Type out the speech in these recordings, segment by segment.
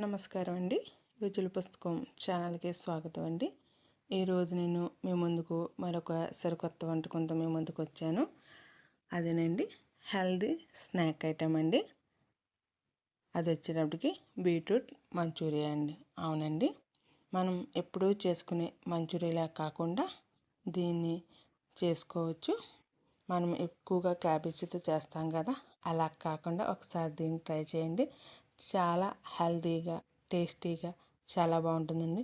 నమస్కారం అండి. రుచుల పుస్తకం ఛానల్కి స్వాగతం అండి. ఈరోజు నేను మీ ముందుకు మరొక సరికొత్త వంటకంతో మీ ముందుకు వచ్చాను. అదేనండి హెల్దీ స్నాక్ ఐటమ్ అండి. అది వచ్చేటప్పటికి బీట్రూట్ మంచూరియా అండి. అవునండి, మనం ఎప్పుడూ చేసుకునే మంచూరియాలా కాకుండా దీన్ని చేసుకోవచ్చు. మనం ఎక్కువగా క్యాబేజీతో చేస్తాం కదా, అలా కాకుండా ఒకసారి దీన్ని ట్రై చేయండి. చాలా హెల్తీగా, టేస్టీగా చాలా బాగుంటుందండి.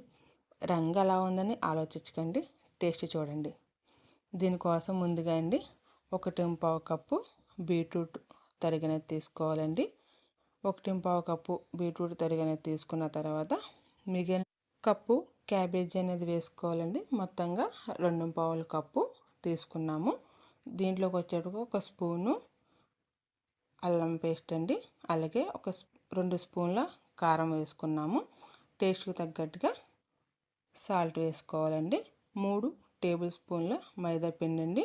రంగు ఎలా ఉందని ఆలోచించకండి, టేస్ట్ చూడండి. దీనికోసం ముందుగా అండి 1.25 కప్పు బీట్రూట్ తరిగినది తీసుకోవాలండి. 1.25 కప్పు బీట్రూట్ తరిగినది తీసుకున్న తర్వాత మిగిలిన కప్పు క్యాబేజీ అనేది వేసుకోవాలండి. మొత్తంగా 2.25 కప్పు తీసుకున్నాము. దీంట్లోకి వచ్చేటప్పుడు ఒక స్పూను అల్లం పేస్ట్ అండి, అలాగే 2 స్పూన్ల కారం వేసుకున్నాము. టేస్ట్కి తగ్గట్టుగా సాల్ట్ వేసుకోవాలండి. 3 టేబుల్ స్పూన్ల మైదా పిండి అండి,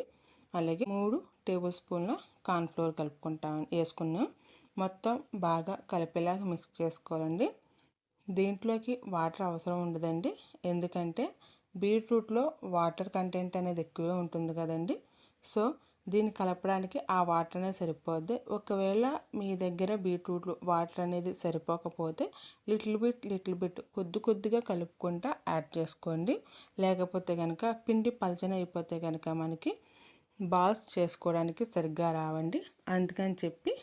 అలాగే 3 టేబుల్ స్పూన్ల కార్న్ఫ్లోర్ వేసుకున్నాం. మొత్తం బాగా కలిపేలాగా మిక్స్ చేసుకోవాలండి. దీంట్లోకి వాటర్ అవసరం ఉండదండి, ఎందుకంటే బీట్రూట్లో వాటర్ కంటెంట్ అనేది ఎక్కువే ఉంటుంది కదండి. సో దీన్ని కలపడానికి ఆ వాటర్ అనేది సరిపోద్ది. ఒకవేళ మీ దగ్గర బీట్రూట్లో వాటర్ అనేది సరిపోకపోతే లిటిల్ బిట్ కొద్దిగా కలుపుకుంటా యాడ్ చేసుకోండి. లేకపోతే కనుక పిండి పలచన అయిపోతే కనుక మనకి బాల్స్ చేసుకోవడానికి సరిగ్గా రావండి. అందుకని చెప్పి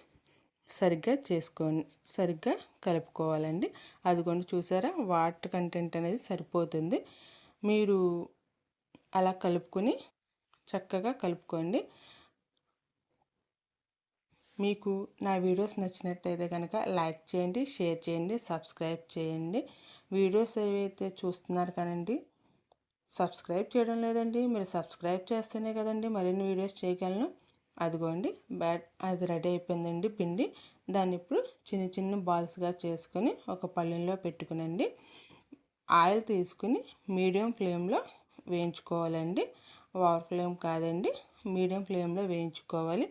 సరిగ్గా కలుపుకోవాలండి. అదిగోండి, చూసారా, వాటర్ కంటెంట్ అనేది సరిపోతుంది. మీరు అలా చక్కగా కలుపుకోండి. మీకు నా వీడియోస్ నచ్చినట్టయితే కనుక లైక్ చేయండి, షేర్ చేయండి, సబ్స్క్రైబ్ చేయండి. వీడియోస్ ఏవైతే చూస్తున్నారు కానండి, సబ్స్క్రైబ్ చేయడం లేదండి. మీరు సబ్స్క్రైబ్ చేస్తేనే కదండి మరిన్ని వీడియోస్ చేయగలను. అదిగోండి, అది రెడీ అయిపోయిందండి పిండి. దాన్ని ఇప్పుడు చిన్న బాల్స్గా చేసుకొని ఒక పళ్ళెంలో పెట్టుకునండి. ఆయిల్ తీసుకుని మీడియం ఫ్లేమ్లో వేయించుకోవాలండి. ఓవర్ ఫ్లేమ్ కాదండి, మీడియం ఫ్లేమ్లో వేయించుకోవాలి.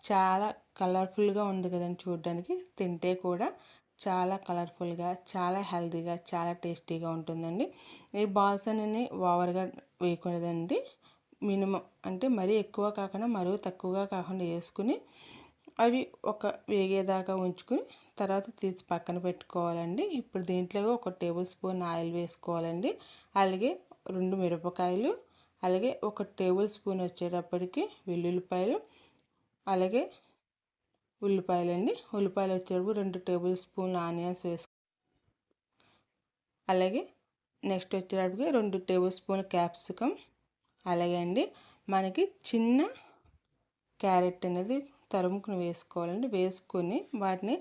చాలా కలర్ఫుల్గా ఉంది కదండి చూడడానికి. తింటే కూడా చాలా కలర్ఫుల్గా, చాలా హెల్తీగా, చాలా టేస్టీగా ఉంటుందండి. ఈ బాల్స్ అనేవి ఓవర్గా వేయకూడదండి. మినిమం అంటే మరీ ఎక్కువ కాకుండా మరీ తక్కువగా కాకుండా వేసుకుని అవి వేగేదాకా ఉంచుకుని తర్వాత తీసి పక్కన పెట్టుకోవాలండి. ఇప్పుడు దీంట్లో 1 టేబుల్ స్పూన్ ఆయిల్ వేసుకోవాలండి. అలాగే 2 మిరపకాయలు, అలాగే 1 టేబుల్ స్పూన్ వచ్చేటప్పటికి వెల్లుల్లిపాయలు, అలాగే ఉల్లిపాయలండి. ఉల్లిపాయలు వచ్చేటప్పుడు 2 టేబుల్ స్పూన్ల ఆనియన్స్ అలాగే నెక్స్ట్ వచ్చేటప్పటికి 2 టేబుల్ స్పూన్ల క్యాప్సికమ్, అలాగే అండి మనకి చిన్న క్యారెట్ అనేది తరుముకుని వేసుకోవాలండి. వేసుకొని వాటిని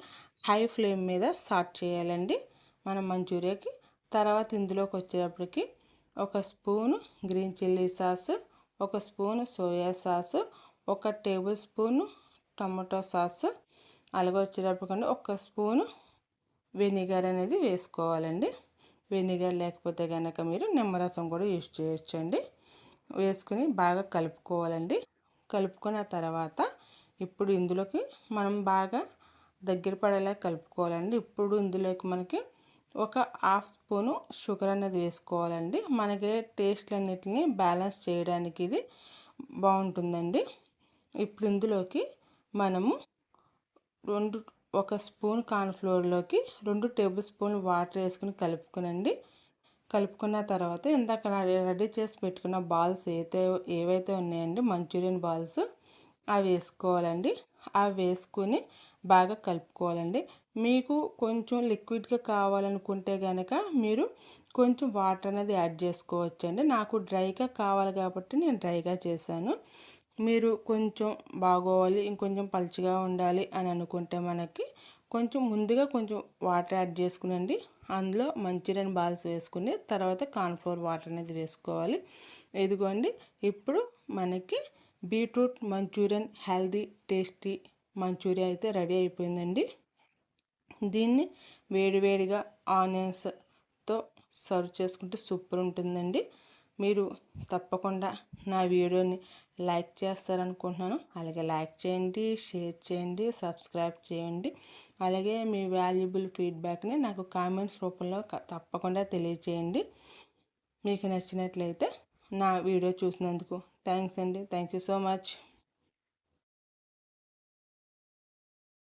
హై ఫ్లేమ్ మీద సాట్ చేయాలండి మనం మంచూరియాకి. తర్వాత ఇందులోకి వచ్చేటప్పటికి 1 spoon green chilli sauce, 1 spoon soya sauce, 1 table spoon tomato sauce, అలాగే వచ్చేటప్పటికండి 1 స్పూను వెనిగర్ అనేది వేసుకోవాలండి. వెనిగర్ లేకపోతే కనుక మీరు నిమ్మరసం కూడా యూజ్ చేయొచ్చండి. వేసుకుని బాగా కలుపుకోవాలండి. కలుపుకున్న తర్వాత ఇప్పుడు ఇందులోకి మనం బాగా దగ్గర పడేలా కలుపుకోవాలండి. ఇప్పుడు ఇందులోకి మనకి 1/2 స్పూను షుగర్ అనేది వేసుకోవాలండి. మనకి టేస్ట్లన్నిటిని బ్యాలెన్స్ చేయడానికి ఇది బాగుంటుందండి. ఇప్పుడు ఇందులోకి మనము 1 స్పూన్ కార్న్ఫ్లోర్లోకి 2 టేబుల్ స్పూన్లు వాటర్ వేసుకుని కలుపుకున్న తర్వాత ఇందాక రెడీ చేసి పెట్టుకున్న బాల్స్ ఏవైతే ఉన్నాయండి మంచూరియన్ బాల్స్, అవి వేసుకోవాలండి. అవి వేసుకుని బాగా కలుపుకోవాలండి. మీకు కొంచెం లిక్విడ్గా కావాలనుకుంటే కనుక మీరు కొంచెం వాటర్ అనేది యాడ్ చేసుకోవచ్చండి. నాకు డ్రైగా కావాలి కాబట్టి నేను డ్రైగా చేశాను. మీరు కొంచెం బాగోవాలి, ఇంకొంచెం పలుచగా ఉండాలి అని అనుకుంటే మనకి ముందుగా కొంచెం వాటర్ యాడ్ చేసుకునండి. అందులో మంచూరియన్ బాల్స్ వేసుకుని తర్వాత కార్న్ఫ్లోర్ వాటర్ అనేది వేసుకోవాలి. ఇదిగోండి, ఇప్పుడు మనకి beetroot manchurian healthy tasty manchurian అయితే రెడీ అయిపోయిందండి. దీన్ని వేడివేడిగా ఆనియన్స్తో సర్వ్ చేసుకుంటే సూపర్ ఉంటుందండి. మీరు తప్పకుండా నా వీడియోని లైక్ చేస్తారనుకుంటున్నాను. అలాగే లైక్ చేయండి, షేర్ చేయండి, సబ్స్క్రైబ్ చేయండి. అలాగే మీ వాల్యుబుల్ ఫీడ్బ్యాక్ని నాకు కామెంట్స్ రూపంలో తప్పకుండా తెలియజేయండి. మీకు నచ్చినట్లయితే నా వీడియో చూసినందుకు థ్యాంక్స్ అండి. Thank you so much.